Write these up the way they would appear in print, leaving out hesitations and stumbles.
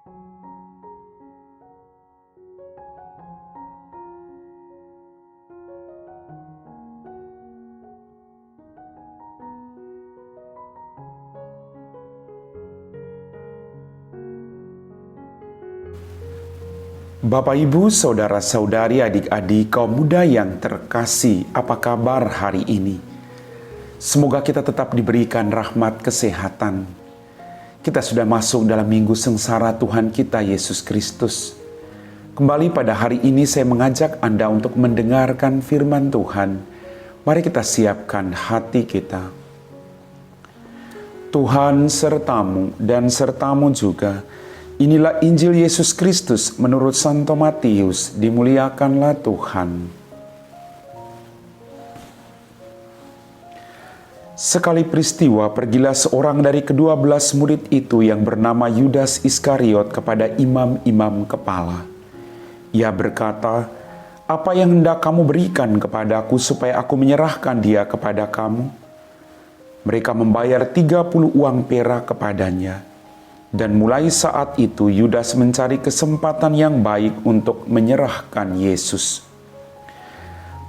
Bapak, Ibu, Saudara-saudari, adik-adik, kaum muda yang terkasih, apa kabar hari ini? Semoga kita tetap diberikan rahmat kesehatan. Kita sudah masuk dalam minggu sengsara Tuhan kita Yesus Kristus. Kembali pada hari ini saya mengajak Anda untuk mendengarkan firman Tuhan. Mari kita siapkan hati kita. Tuhan sertamu dan sertamu juga. Inilah Injil Yesus Kristus menurut Santo Matius, dimuliakanlah Tuhan. Sekali peristiwa, pergilah seorang dari ke-12 murid itu yang bernama Yudas Iskariot kepada imam-imam kepala. Ia berkata, "Apa yang hendak kamu berikan kepadaku supaya aku menyerahkan dia kepada kamu?" Mereka membayar 30 uang perak kepadanya. Dan mulai saat itu Yudas mencari kesempatan yang baik untuk menyerahkan Yesus.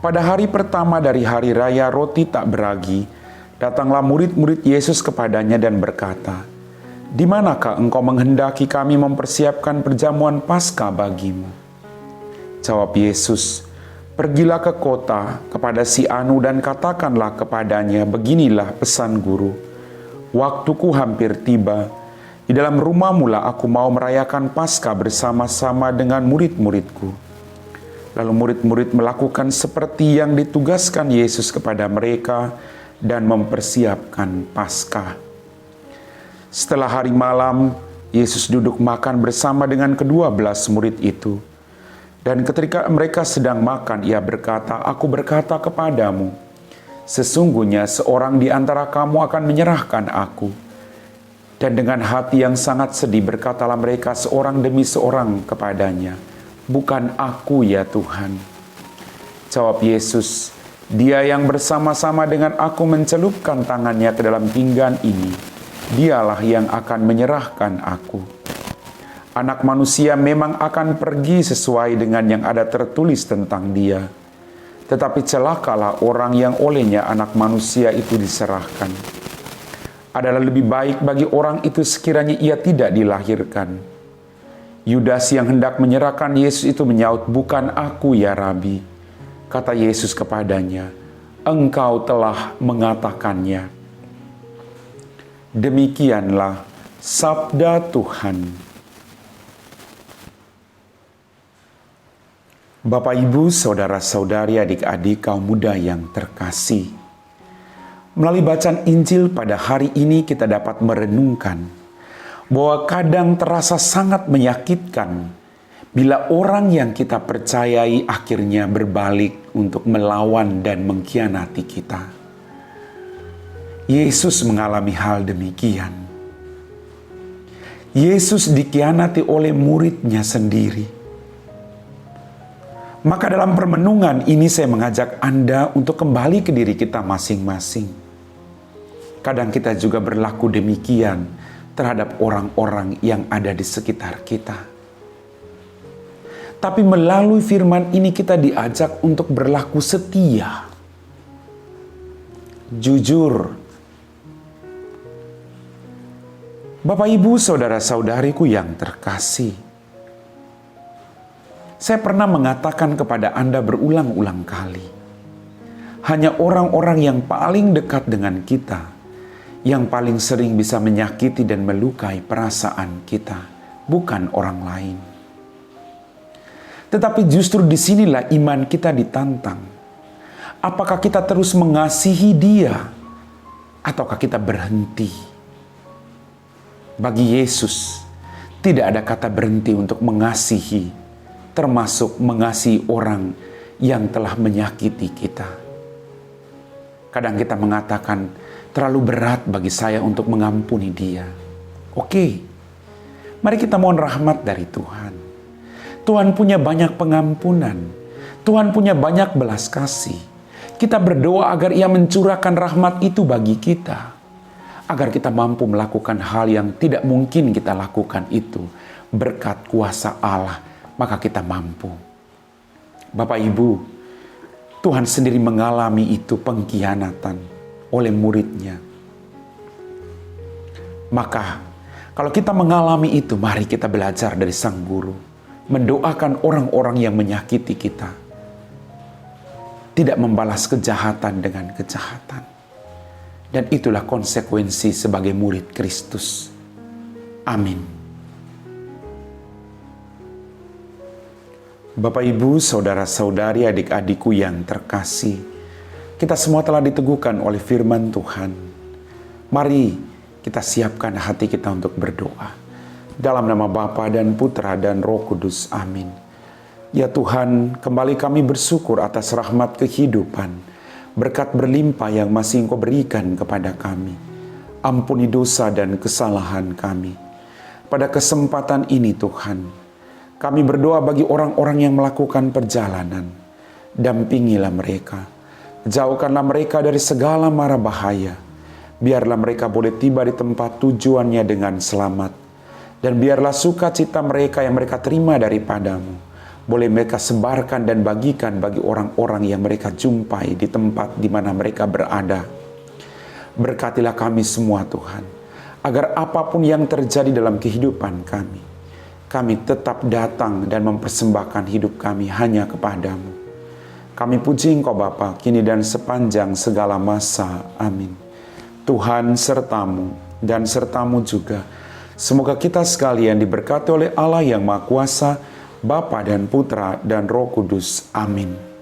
Pada hari pertama dari hari raya roti tak beragi, datanglah murid-murid Yesus kepadanya dan berkata, "Di manakah engkau menghendaki kami mempersiapkan perjamuan Paskah bagimu?" Jawab Yesus, "Pergilah ke kota kepada si Anu dan katakanlah kepadanya, beginilah pesan guru, waktuku hampir tiba. Di dalam rumahmu lah aku mau merayakan Paskah bersama-sama dengan murid-muridku." Lalu murid-murid melakukan seperti yang ditugaskan Yesus kepada mereka dan mempersiapkan Paskah. Setelah hari malam, Yesus duduk makan bersama dengan ke-12 murid itu. Dan ketika mereka sedang makan, ia berkata, "Aku berkata kepadamu, sesungguhnya seorang di antara kamu akan menyerahkan aku." Dan dengan hati yang sangat sedih berkatalah mereka seorang demi seorang kepadanya, "Bukan aku ya Tuhan." Jawab Yesus, "Dia yang bersama-sama dengan aku mencelupkan tangannya ke dalam pinggan ini, dialah yang akan menyerahkan aku. Anak manusia memang akan pergi sesuai dengan yang ada tertulis tentang dia. Tetapi celakalah orang yang olehnya anak manusia itu diserahkan. Adalah lebih baik bagi orang itu sekiranya ia tidak dilahirkan." Yudas yang hendak menyerahkan Yesus itu menyaut, "Bukan aku ya Rabi." Kata Yesus kepadanya, "Engkau telah mengatakannya." Demikianlah sabda Tuhan. Bapak, Ibu, Saudara-saudari, adik-adik, kaum muda yang terkasih, melalui bacaan Injil pada hari ini kita dapat merenungkan bahwa kadang terasa sangat menyakitkan bila orang yang kita percayai akhirnya berbalik untuk melawan dan mengkhianati kita. Yesus mengalami hal demikian. Yesus dikhianati oleh muridnya sendiri. Maka dalam permenungan ini saya mengajak Anda untuk kembali ke diri kita masing-masing. Kadang kita juga berlaku demikian terhadap orang-orang yang ada di sekitar kita. Tapi melalui firman ini kita diajak untuk berlaku setia, jujur. Bapak, Ibu, Saudara-saudariku yang terkasih, saya pernah mengatakan kepada Anda berulang-ulang kali, hanya orang-orang yang paling dekat dengan kita yang paling sering bisa menyakiti dan melukai perasaan kita, bukan orang lain. Tetapi justru disinilah iman kita ditantang. Apakah kita terus mengasihi dia, ataukah kita berhenti? Bagi Yesus, tidak ada kata berhenti untuk mengasihi, termasuk mengasihi orang yang telah menyakiti kita. Kadang kita mengatakan, terlalu berat bagi saya untuk mengampuni dia. Oke, mari kita mohon rahmat dari Tuhan. Tuhan punya banyak pengampunan. Tuhan punya banyak belas kasih. Kita berdoa agar Ia mencurahkan rahmat itu bagi kita. Agar kita mampu melakukan hal yang tidak mungkin kita lakukan itu. berkat kuasa Allah, maka kita mampu. Bapak Ibu, Tuhan sendiri mengalami itu, pengkhianatan oleh muridnya. Maka kalau kita mengalami itu, mari kita belajar dari Sang Guru, mendoakan orang-orang yang menyakiti kita, tidak membalas kejahatan dengan kejahatan. Dan itulah konsekuensi sebagai murid Kristus. Amin. Bapak, Ibu, saudara-saudari, adik-adikku yang terkasih, kita semua telah diteguhkan oleh firman Tuhan. Mari kita siapkan hati kita untuk berdoa. Dalam nama Bapa dan Putra dan Roh Kudus. Amin. Ya Tuhan, kembali kami bersyukur atas rahmat kehidupan, berkat berlimpah yang masih Engkau berikan kepada kami. Ampuni dosa dan kesalahan kami. Pada kesempatan ini Tuhan, kami berdoa bagi orang-orang yang melakukan perjalanan. Dampingilah mereka. Jauhkanlah mereka dari segala mara bahaya. Biarlah mereka boleh tiba di tempat tujuannya dengan selamat. Dan biarlah sukacita mereka yang mereka terima daripadamu boleh mereka sebarkan dan bagikan bagi orang-orang yang mereka jumpai di tempat di mana mereka berada. Berkatilah kami semua Tuhan, agar apapun yang terjadi dalam kehidupan kami tetap datang dan mempersembahkan hidup kami hanya kepadamu. Kami puji Engkau Bapa, kini dan sepanjang segala masa. Amin. Tuhan sertamu dan sertamu juga. Semoga kita sekalian diberkati oleh Allah yang Maha Kuasa, Bapa dan Putra dan Roh Kudus. Amin.